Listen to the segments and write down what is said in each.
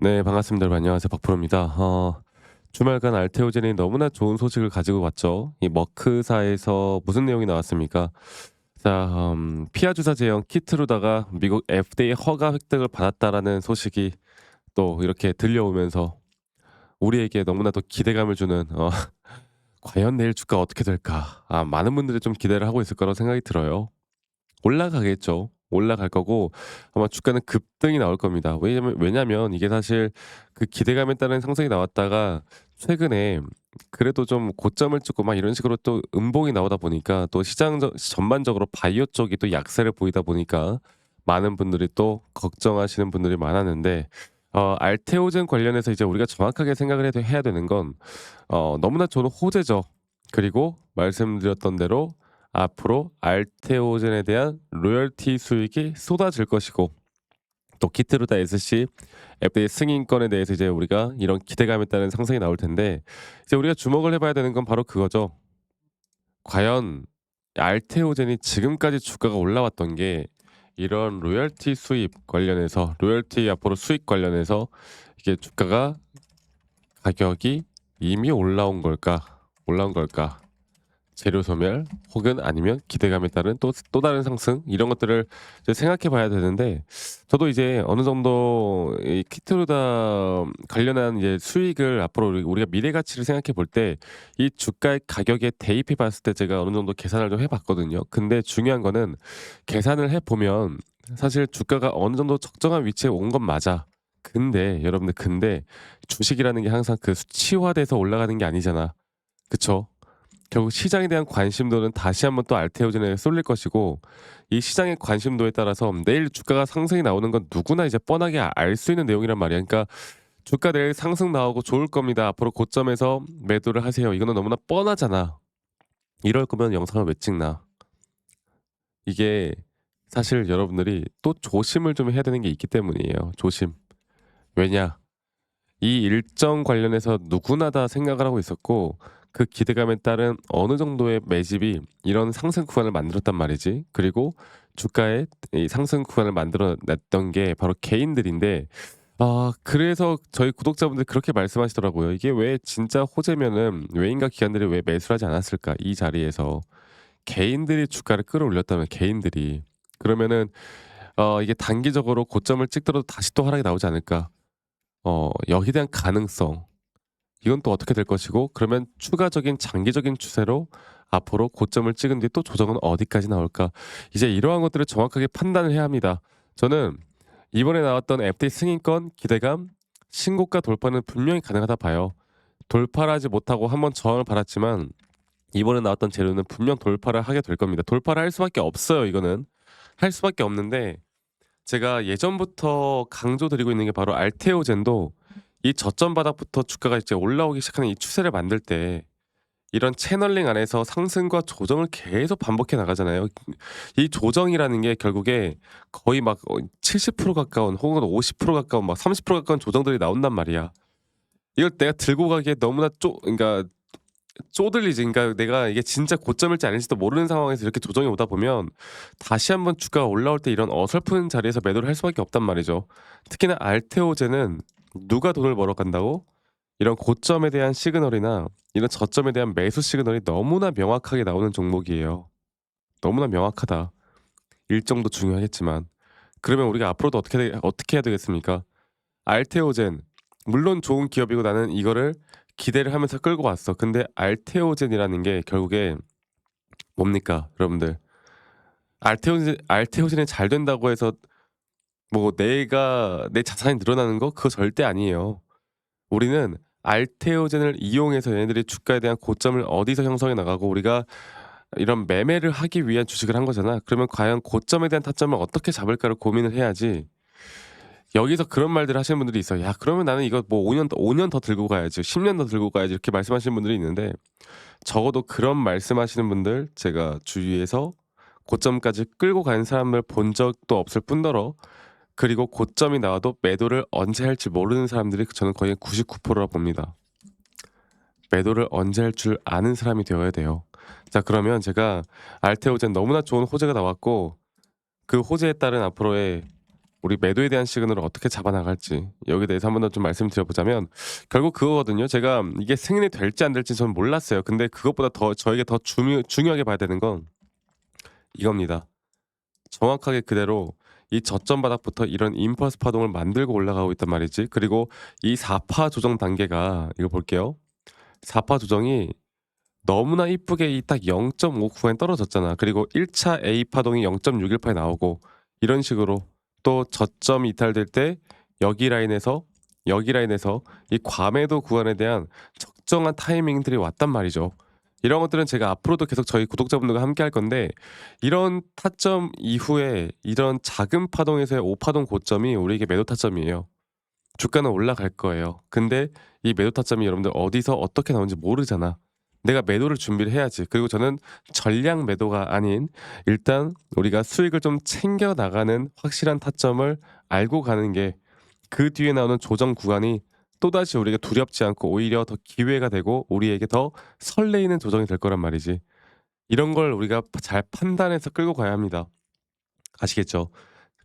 네, 반갑습니다. 여러분 안녕하세요. 박프로입니다. 주말간 알테오젠이 너무나 좋은 소식을 가지고 왔죠. 이 머크사에서 무슨 내용이 나왔습니까? 자, 피하 주사 제형 키트로다가 미국 FDA 허가 획득을 받았다라는 소식이 또 이렇게 들려오면서 우리에게 너무나도 기대감을 주는 과연 내일 주가 어떻게 될까? 많은 분들이 좀 기대를 하고 있을 거라고 생각이 들어요. 올라가겠죠. 올라갈 거고 아마 주가는 급등이 나올 겁니다. 왜냐면 이게 사실 그 기대감에 따른 상승이 나왔다가 최근에 그래도 좀 고점을 찍고 막 이런 식으로 또 음봉이 나오다 보니까 또 시장 전반적으로 바이오 쪽이 또 약세를 보이다 보니까 많은 분들이 또 걱정하시는 분들이 많았는데 알테오젠 관련해서 이제 우리가 정확하게 생각을 해야 되는 건 너무나 좋은 호재죠. 그리고 말씀드렸던 대로 앞으로 알테오젠에 대한 로열티 수익이 쏟아질 것이고 또 키트루다 SC FDA 승인권에 대해서 이제 우리가 이런 기대감에 따른 상승이 나올 텐데 이제 우리가 주목을 해봐야 되는 건 바로 그거죠. 과연 알테오젠이 지금까지 주가가 올라왔던 게 이런 로열티 수입 관련해서 로열티 앞으로 수익 관련해서 이게 주가가 가격이 이미 올라온 걸까? 재료 소멸 혹은 아니면 기대감에 따른 또 다른 상승 이런 것들을 이제 생각해 봐야 되는데 저도 이제 어느 정도 이 키트루다 관련한 이제 수익을 앞으로 우리가 미래 가치를 생각해 볼 때 이 주가의 가격에 대입해 봤을 때 제가 어느 정도 계산을 좀 해 봤거든요. 근데 중요한 거는 계산을 해 보면 사실 주가가 어느 정도 적정한 위치에 온 건 맞아. 근데 여러분들 주식이라는 게 항상 그 수치화돼서 올라가는 게 아니잖아. 그쵸? 결국 시장에 대한 관심도는 다시 한번 또 알테오젠에 쏠릴 것이고 이 시장의 관심도에 따라서 내일 주가가 상승이 나오는 건 누구나 이제 뻔하게 알 수 있는 내용이란 말이야. 그러니까 "주가 내일 상승 나오고 좋을 겁니다. 앞으로 고점에서 매도를 하세요." 이거는 너무나 뻔하잖아. 이럴 거면 영상을 왜 찍나? 이게 사실 여러분들이 또 조심을 좀 해야 되는 게 있기 때문이에요, 조심. 왜냐? 이 일정 관련해서 누구나 다 생각을 하고 있었고 그 기대감에 따른 어느 정도의 매집이 이런 상승 구간을 만들었단 말이지. 그리고 주가의 이 상승 구간을 만들어 냈던 게 바로 개인들인데 그래서 저희 구독자분들이 그렇게 말씀하시더라고요. "이게 왜 진짜 호재면은 외인과 기관들이 왜 매수를 하지 않았을까? 이 자리에서." 개인들이 주가를 끌어올렸다면 개인들이. 그러면은 이게 단기적으로 고점을 찍더라도 다시 또 하락이 나오지 않을까? 여기에 대한 가능성 이건 또 어떻게 될 것이고 그러면 추가적인 장기적인 추세로 앞으로 고점을 찍은 뒤에 또 조정은 어디까지 나올까? 이제 이러한 것들을 정확하게 판단을 해야 합니다. 저는 이번에 나왔던 FD 승인권 기대감 신고가 돌파는 분명히 가능하다 봐요. 돌파를 하지 못하고 한번 저항을 받았지만 이번에 나왔던 재료는 분명 돌파를 하게 될 겁니다. 돌파를 할 수밖에 없어요, 이거는. 할 수밖에 없는데 제가 예전부터 강조드리고 있는 게 바로 알테오젠도 이 저점 바닥부터 주가가 이제 올라오기 시작하는 이 추세를 만들 때 이런 채널링 안에서 상승과 조정을 계속 반복해 나가잖아요. 이 조정이라는 게 결국에 거의 막 70% 가까운 혹은 50% 가까운 막 30% 가까운 조정들이 나온단 말이야. 이걸 내가 들고 가기에 너무나 그러니까 쪼들리지. 그러니까 내가 이게 진짜 고점일지 아닐지도 모르는 상황에서 이렇게 조정이 오다 보면 다시 한번 주가가 올라올 때 이런 어설픈 자리에서 매도를 할 수밖에 없단 말이죠. 특히나 알테오제는 누가 돈을 벌어 간다고? 이런 고점에 대한 시그널이나 이런 저점에 대한 매수 시그널이 너무나 명확하게 나오는 종목이에요. 너무나 명확하다. 일정도 중요하겠지만. 그러면 우리가 앞으로도 어떻게 해야 되겠습니까? 알테오젠 물론 좋은 기업이고 나는 이거를 기대를 하면서 끌고 왔어. 근데 알테오젠이라는 게 결국에 뭡니까 여러분들? 알테오젠이 잘 된다고 해서 뭐 내가 내 자산이 늘어나는 거 그거 절대 아니에요. 우리는 알테오젠을 이용해서 얘네들이 주가에 대한 고점을 어디서 형성해 나가고 우리가 이런 매매를 하기 위한 주식을 한 거잖아. 그러면 과연 고점에 대한 타점을 어떻게 잡을까를 고민을 해야지 여기서 그런 말들을 하시는 분들이 있어요. "야 그러면 나는 이거 뭐 5년 더 들고 가야지. 10년 더 들고 가야지." 이렇게 말씀하시는 분들이 있는데 적어도 그런 말씀하시는 분들 제가 주위에서 고점까지 끌고 간 사람을 본 적도 없을 뿐더러 그리고 고점이 나와도 매도를 언제 할지 모르는 사람들이 저는 거의 99% 라 봅니다. 매도를 언제 할 줄 아는 사람이 되어야 돼요. 자 그러면 제가 알테오젠 너무나 좋은 호재가 나왔고 그 호재에 따른 앞으로의 우리 매도에 대한 시그널을 어떻게 잡아 나갈지 여기에 대해서 한 번 더 좀 말씀드려 보자면 결국 그거거든요. 제가 이게 승인이 될지 안 될지 저는 몰랐어요. 근데 그것보다 더 저에게 더 중요하게 봐야 되는 건 이겁니다. 정확하게 그대로 이 저점 바닥부터 이런 임펄스 파동을 만들고 올라가고 있단 말이지. 그리고 이 4파 조정 단계가 이거 볼게요. 4파 조정이 너무나 이쁘게 이 딱 0.5 구간에 떨어졌잖아. 그리고 1차 A 파동이 0.618에 나오고 이런 식으로 또 저점이 이탈될 때 여기 라인에서 여기 라인에서 이 과매도 구간에 대한 적정한 타이밍들이 왔단 말이죠. 이런 것들은 제가 앞으로도 계속 저희 구독자분들과 함께 할 건데 이런 타점 이후에 이런 작은 파동에서의 5파동 고점이 우리에게 매도 타점이에요. 주가는 올라갈 거예요. 근데 이 매도 타점이 여러분들 어디서 어떻게 나오는지 모르잖아. 내가 매도를 준비를 해야지. 그리고 저는 전량 매도가 아닌 일단 우리가 수익을 좀 챙겨 나가는 확실한 타점을 알고 가는 게 그 뒤에 나오는 조정 구간이 또다시 우리가 두렵지 않고 오히려 더 기회가 되고 우리에게 더 설레이는 조정이 될 거란 말이지. 이런 걸 우리가 잘 판단해서 끌고 가야 합니다. 아시겠죠?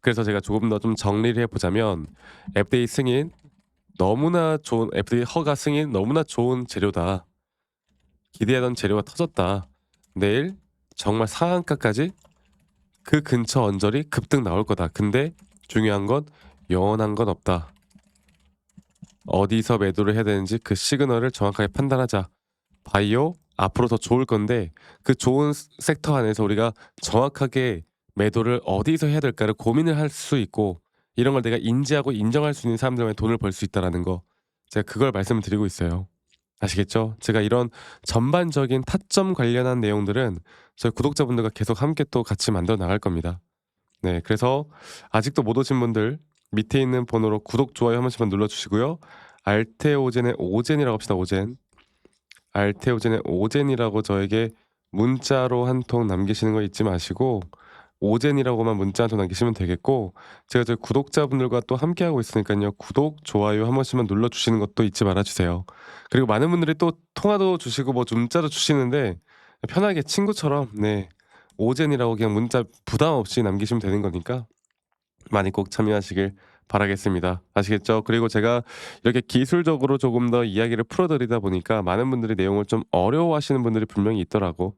그래서 제가 조금 더 좀 정리를 해 보자면 FDA 승인 너무나 좋은 FDA 허가 승인 너무나 좋은 재료다. 기대하던 재료가 터졌다. 내일 정말 상한가까지 그 근처 언저리 급등 나올 거다. 근데 중요한 건 영원한 건 없다. 어디서 매도를 해야 되는지 그 시그널을 정확하게 판단하자. 바이오 앞으로 더 좋을 건데 그 좋은 섹터 안에서 우리가 정확하게 매도를 어디서 해야 될까를 고민을 할 수 있고 이런 걸 내가 인지하고 인정할 수 있는 사람들만 돈을 벌 수 있다라는 거 제가 그걸 말씀을 드리고 있어요. 아시겠죠? 제가 이런 전반적인 타점 관련한 내용들은 저희 구독자분들과 계속 함께 또 같이 만들어 나갈 겁니다. 네, 그래서 아직도 못 오신 분들 밑에 있는 번호로 구독, 좋아요 한 번씩만 눌러주시고요. 알테오젠의 오젠이라고 합시다. 오젠. 알테오젠의 오젠이라고 저에게 문자로 한 통 남기시는 거 잊지 마시고 오젠이라고만 문자 한 통 남기시면 되겠고 제가 저희 구독자분들과 또 함께하고 있으니까요. 구독, 좋아요 한 번씩만 눌러주시는 것도 잊지 말아주세요. 그리고 많은 분들이 또 통화도 주시고 뭐 문자도 주시는데 편하게 친구처럼 네 오젠이라고 그냥 문자 부담 없이 남기시면 되는 거니까 많이 꼭 참여하시길 바라겠습니다. 아시겠죠? 그리고 제가 이렇게 기술적으로 조금 더 이야기를 풀어드리다 보니까 많은 분들이 내용을 좀 어려워하시는 분들이 분명히 있더라고.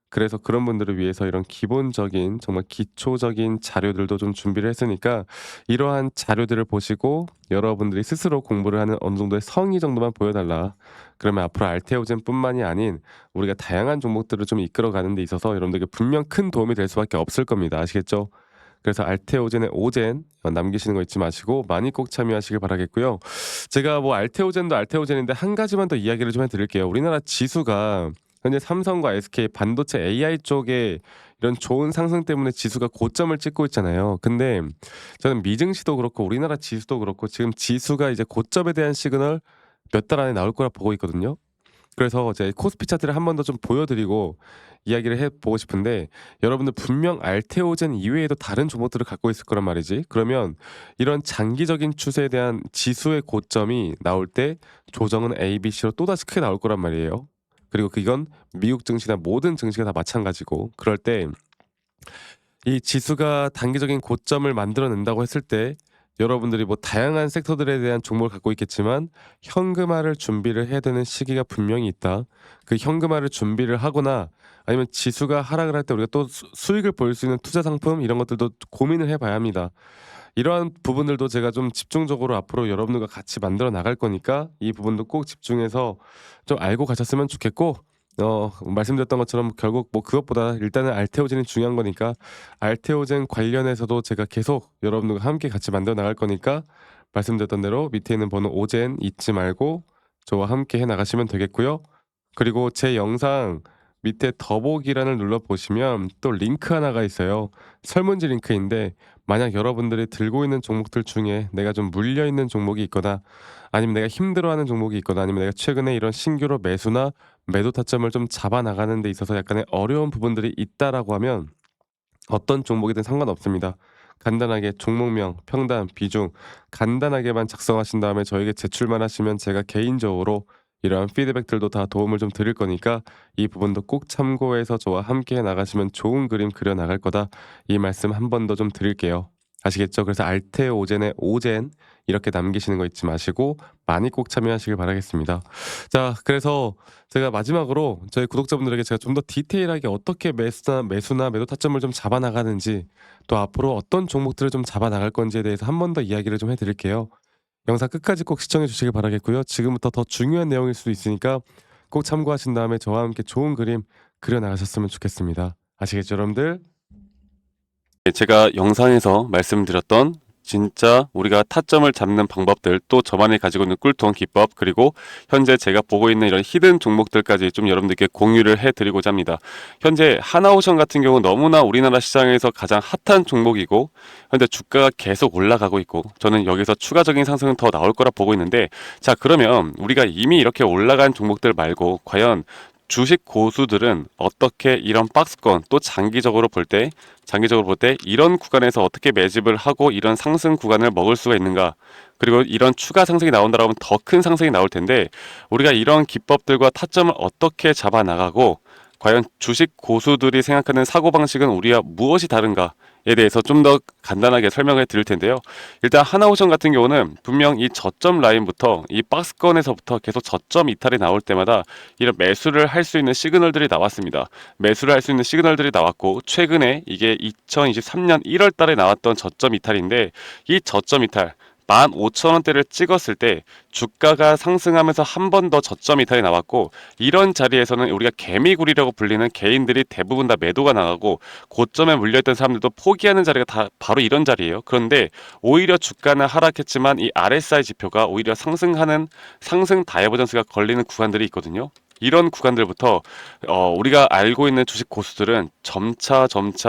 그래서 그런 분들을 위해서 이런 기본적인 정말 기초적인 자료들도 좀 준비를 했으니까 이러한 자료들을 보시고 여러분들이 스스로 공부를 하는 어느 정도의 성의 정도만 보여달라. 그러면 앞으로 알테오젠뿐만이 아닌 우리가 다양한 종목들을 좀 이끌어가는 데 있어서 여러분들에게 분명 큰 도움이 될 수밖에 없을 겁니다. 아시겠죠? 그래서 알테오젠의 오젠 남기시는 거 잊지 마시고 많이 꼭 참여하시길 바라겠고요. 제가 뭐 알테오젠도 알테오젠인데 한 가지만 더 이야기를 좀 해드릴게요. 우리나라 지수가 현재 삼성과 SK 반도체 AI 쪽에 이런 좋은 상승 때문에 지수가 고점을 찍고 있잖아요. 근데 저는 미증시도 그렇고 우리나라 지수도 그렇고 지금 지수가 이제 고점에 대한 시그널 몇 달 안에 나올 거라 보고 있거든요. 그래서 제 코스피 차트를 한 번 더 좀 보여드리고 이야기를 해보고 싶은데 여러분들 분명 알테오젠 이외에도 다른 종목들을 갖고 있을 거란 말이지. 그러면 이런 장기적인 추세에 대한 지수의 고점이 나올 때 조정은 A, B, C로 또다시 크게 나올 거란 말이에요. 그리고 이건 미국 증시나 모든 증시가 다 마찬가지고 그럴 때 이 지수가 단기적인 고점을 만들어낸다고 했을 때 여러분들이 뭐 다양한 섹터들에 대한 종목을 갖고 있겠지만 현금화를 준비를 해야 되는 시기가 분명히 있다. 그 현금화를 준비를 하거나 아니면 지수가 하락을 할 때 우리가 또 수익을 볼 수 있는 투자 상품 이런 것들도 고민을 해봐야 합니다. 이러한 부분들도 제가 좀 집중적으로 앞으로 여러분들과 같이 만들어 나갈 거니까 이 부분도 꼭 집중해서 좀 알고 가셨으면 좋겠고 말씀드렸던 것처럼 결국 뭐 그것보다 일단은 알테오젠이 중요한 거니까 알테오젠 관련해서도 제가 계속 여러분들과 함께 같이 만들어 나갈 거니까 말씀드렸던 대로 밑에 있는 번호 오젠 잊지 말고 저와 함께 해 나가시면 되겠고요. 그리고 제 영상 밑에 더보기란을 눌러 보시면 또 링크 하나가 있어요. 설문지 링크인데 만약 여러분들이 들고 있는 종목들 중에 내가 좀 물려 있는 종목이 있거나 아니면 내가 힘들어하는 종목이 있거나 아니면 내가 최근에 이런 신규로 매수나 매도 타점을 좀 잡아 나가는 데 있어서 약간의 어려운 부분들이 있다라고 하면 어떤 종목이든 상관없습니다. 간단하게 종목명, 평단, 비중 간단하게만 작성하신 다음에 저에게 제출만 하시면 제가 개인적으로 이러한 피드백들도 다 도움을 좀 드릴 거니까 이 부분도 꼭 참고해서 저와 함께 해 나가시면 좋은 그림 그려 나갈 거다. 이 말씀 한 번 더 좀 드릴게요. 아시겠죠? 그래서 알테오젠의 오젠 이렇게 남기시는 거 잊지 마시고 많이 꼭 참여하시길 바라겠습니다. 자, 그래서 제가 마지막으로 저희 구독자분들에게 제가 좀 더 디테일하게 어떻게 매수나 매도 타점을 좀 잡아 나가는지, 또 앞으로 어떤 종목들을 좀 잡아 나갈 건지에 대해서 한 번 더 이야기를 좀 해드릴게요. 영상 끝까지 꼭 시청해 주시길 바라겠고요. 지금부터 더 중요한 내용일 수도 있으니까 꼭 참고하신 다음에 저와 함께 좋은 그림 그려 나가셨으면 좋겠습니다. 아시겠죠, 여러분들? 제가 영상에서 말씀드렸던 진짜 우리가 타점을 잡는 방법들, 또 저만이 가지고 있는 꿀통 기법, 그리고 현재 제가 보고 있는 이런 히든 종목들까지 좀 여러분들께 공유를 해드리고자 합니다. 현재 하나오션 같은 경우 너무나 우리나라 시장에서 가장 핫한 종목이고, 현재 주가가 계속 올라가고 있고, 저는 여기서 추가적인 상승은 더 나올 거라 보고 있는데, 자, 그러면 우리가 이미 이렇게 올라간 종목들 말고 과연 주식 고수들은 어떻게 이런 박스권, 또 장기적으로 볼 때 이런 구간에서 어떻게 매집을 하고 이런 상승 구간을 먹을 수가 있는가, 그리고 이런 추가 상승이 나온다라면 더 큰 상승이 나올 텐데, 우리가 이런 기법들과 타점을 어떻게 잡아 나가고 과연 주식 고수들이 생각하는 사고방식은 우리와 무엇이 다른가에 대해서 좀 더 간단하게 설명해 드릴 텐데요. 일단 하나오션 같은 경우는 분명 이 저점 라인부터 이 박스권에서부터 계속 저점 이탈이 나올 때마다 이런 매수를 할 수 있는 시그널들이 나왔습니다. 매수를 할 수 있는 시그널들이 나왔고, 최근에 이게 2023년 1월 달에 나왔던 저점 이탈인데, 이 저점 이탈 15,000원대를 찍었을 때 주가가 상승하면서 한 번 더 저점 이탈이 나왔고, 이런 자리에서는 우리가 개미굴이라고 불리는 개인들이 대부분 다 매도가 나가고 고점에 물려있던 사람들도 포기하는 자리가 다 바로 이런 자리예요. 그런데 오히려 주가는 하락했지만 이 RSI 지표가 오히려 상승하는 상승 다이버전스가 걸리는 구간들이 있거든요. 이런 구간들부터 우리가 알고 있는 주식 고수들은 점차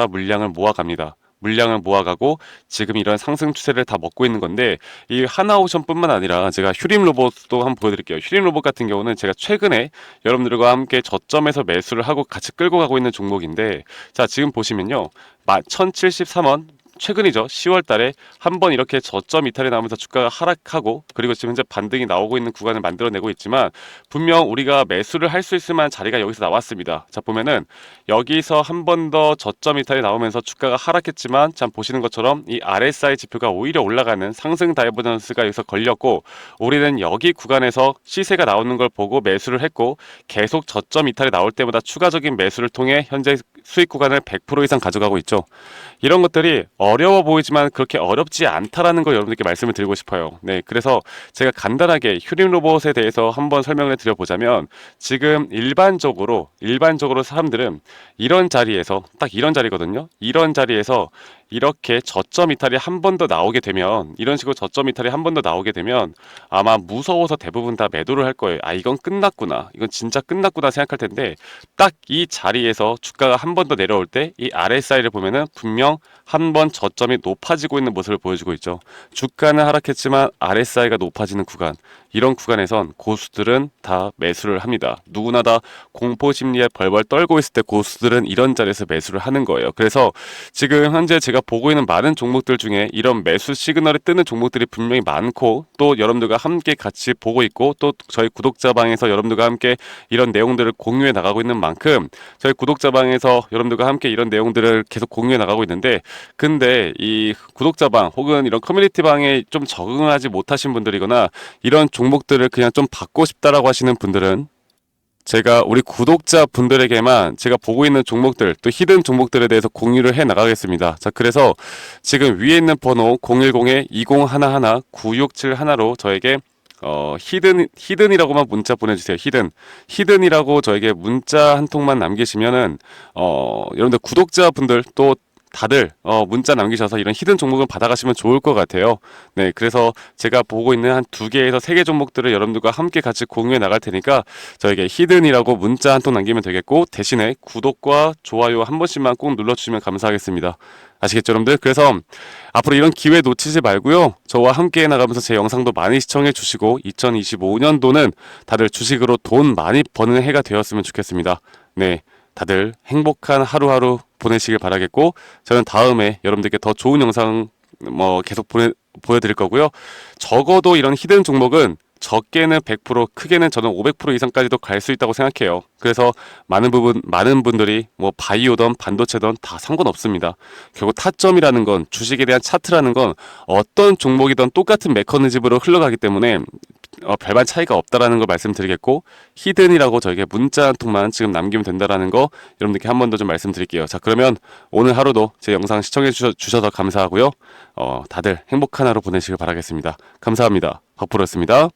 물량을 모아갑니다. 물량을 모아가고 지금 이런 상승 추세를 다 먹고 있는 건데, 이 하나오션뿐만 아니라 제가 휴림 로봇도 한번 보여드릴게요. 휴림 로봇 같은 경우는 제가 최근에 여러분들과 함께 저점에서 매수를 하고 같이 끌고 가고 있는 종목인데, 자, 지금 보시면요, 1073원 최근이죠. 10월 달에 한번 이렇게 저점 이탈이 나오면서 주가가 하락하고, 그리고 지금 현재 반등이 나오고 있는 구간을 만들어내고 있지만, 분명 우리가 매수를 할 수 있을 만한 자리가 여기서 나왔습니다. 자, 보면은 여기서 한 번 더 저점 이탈이 나오면서 주가가 하락했지만, 참 보시는 것처럼 이 RSI 지표가 오히려 올라가는 상승 다이버전스가 여기서 걸렸고, 우리는 여기 구간에서 시세가 나오는 걸 보고 매수를 했고, 계속 저점 이탈이 나올 때마다 추가적인 매수를 통해 현재 수익 구간을 100% 이상 가져가고 있죠. 이런 것들이 어려워 보이지만 그렇게 어렵지 않다라는 걸 여러분들께 말씀을 드리고 싶어요. 네, 그래서 제가 간단하게 휴림 로봇에 대해서 한번 설명을 드려보자면, 지금 일반적으로 사람들은 이런 자리에서, 딱 이런 자리거든요. 이런 자리에서 이렇게 저점 이탈이 한 번 더 나오게 되면, 이런 식으로 저점 이탈이 한 번 더 나오게 되면 아마 무서워서 대부분 다 매도를 할 거예요. 아, 이건 끝났구나, 이건 진짜 끝났구나 생각할 텐데, 딱 이 자리에서 주가가 한 번 더 내려올 때 이 RSI를 보면은 분명 한 번 저점이 높아지고 있는 모습을 보여주고 있죠. 주가는 하락했지만 RSI가 높아지는 구간, 이런 구간에선 고수들은 다 매수를 합니다. 누구나 다 공포 심리에 벌벌 떨고 있을 때 고수들은 이런 자리에서 매수를 하는 거예요. 그래서 지금 현재 제가 보고 있는 많은 종목들 중에 이런 매수 시그널이 뜨는 종목들이 분명히 많고, 또 여러분들과 함께 같이 보고 있고, 또 저희 구독자방에서 여러분들과 함께 이런 내용들을 공유해 나가고 있는 만큼, 저희 구독자방에서 여러분들과 함께 이런 내용들을 계속 공유해 나가고 있는데, 근데 이 구독자방 혹은 이런 커뮤니티방에 좀 적응하지 못하신 분들이거나 이런 종목들을 그냥 좀 받고 싶다라고 하시는 분들은, 제가 우리 구독자 분들에게만 제가 보고 있는 종목들, 또 히든 종목들에 대해서 공유를 해 나가겠습니다. 자, 그래서 지금 위에 있는 번호 010-2011-9671로 저에게 히든이라고만 문자 보내주세요. 히든이라고 저에게 문자 한 통만 남기시면은 여러분들 구독자분들 또 다들 문자 남기셔서 이런 히든 종목을 받아가시면 좋을 것 같아요. 네, 그래서 제가 보고 있는 한 2개에서 3개 종목들을 여러분들과 함께 같이 공유해 나갈 테니까 저에게 히든이라고 문자 한 통 남기면 되겠고, 대신에 구독과 좋아요 한 번씩만 꼭 눌러주시면 감사하겠습니다. 아시겠죠, 여러분들? 그래서 앞으로 이런 기회 놓치지 말고요, 저와 함께 나가면서 제 영상도 많이 시청해 주시고 2025년도는 다들 주식으로 돈 많이 버는 해가 되었으면 좋겠습니다. 네, 다들 행복한 하루하루 보내시길 바라겠고, 저는 다음에 여러분들께 더 좋은 영상 계속 보여드릴 거고요. 적어도 이런 히든 종목은 적게는 100%, 크게는 저는 500% 이상까지도 갈 수 있다고 생각해요. 그래서 많은 분들이 뭐 바이오든 반도체든 다 상관없습니다. 결국 타점이라는 건, 주식에 대한 차트라는 건 어떤 종목이든 똑같은 메커니즘으로 흘러가기 때문에 별반 차이가 없다라는 걸 말씀드리겠고, 히든이라고 저에게 문자 한 통만 지금 남기면 된다라는 거 여러분들께 한 번 더 좀 말씀드릴게요. 자, 그러면 오늘 하루도 제 영상 시청해 주셔서 감사하고요. 다들 행복한 하루 보내시길 바라겠습니다. 감사합니다. 박프로였습니다.